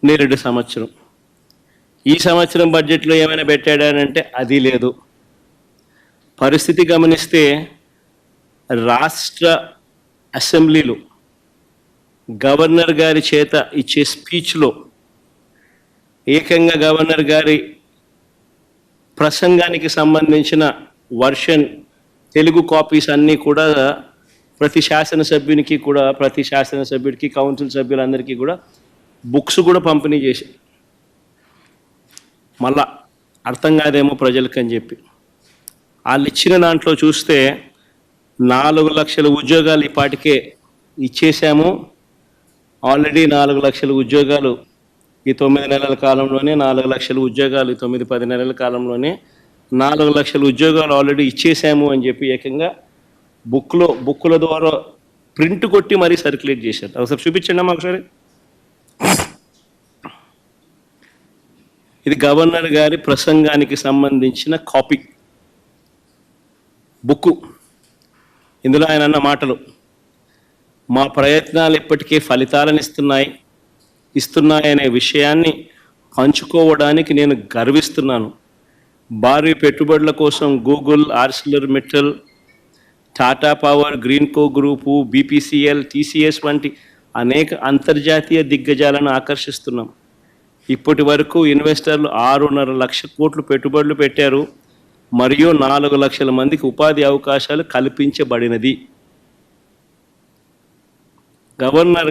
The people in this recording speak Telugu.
నేరేడు సంవత్సరం. ఈ సంవత్సరం బడ్జెట్లో ఏమైనా పెట్టాడానంటే అది లేదు. పరిస్థితి గమనిస్తే రాష్ట్ర అసెంబ్లీలో గవర్నర్ గారి చేత ఇచ్చే స్పీచ్లో ఏకంగా గవర్నర్ గారి ప్రసంగానికి సంబంధించిన వర్షన్ తెలుగు కాపీస్ అన్నీ కూడా ప్రతి శాసనసభ్యుడికి కౌన్సిల్ సభ్యులందరికీ కూడా బుక్స్ కూడా పంపిణీ చేసి మళ్ళా అర్థం కాదేమో ప్రజలకు అని చెప్పి వాళ్ళు ఇచ్చిన దాంట్లో చూస్తే 4 లక్షల ఉద్యోగాలు ఇప్పటికే ఇచ్చేసాము. ఆల్రెడీ 4 లక్షల ఉద్యోగాలు ఈ 9 నెలల కాలంలోనే, 4 లక్షల ఉద్యోగాలు ఈ 9-10 నెలల కాలంలోనే 4 లక్షల ఉద్యోగాలు ఆల్రెడీ ఇచ్చేసాము అని చెప్పి ఏకంగా బుక్కుల ద్వారా ప్రింట్ కొట్టి మరీ సర్క్యులేట్ చేశారు. ఒకసారి చూపించండి అమ్మా ఒకసారి. ఇది గవర్నర్ గారి ప్రసంగానికి సంబంధించిన కాపీ బుక్కు. ఇందులో ఆయన అన్న మాటలు, మా ప్రయత్నాలు ఇప్పటికే ఫలితాలను ఇస్తున్నాయనే విషయాన్ని పంచుకోవడానికి నేను గర్విస్తున్నాను. భారీ పెట్టుబడుల కోసం Google, Arcelor Mittal, Tata power, Greenko group, BPCL, TCS వంటి అనేక అంతర్జాతీయ దిగ్గజాలను ఆకర్షిస్తున్నాం. ఇప్పటి వరకు ఇన్వెస్టర్లు 6.5 లక్షల కోట్లు పెట్టుబడులు పెట్టారు మరియు 4 లక్షల మందికి ఉపాధి అవకాశాలు కల్పించబడినది. గవర్నర్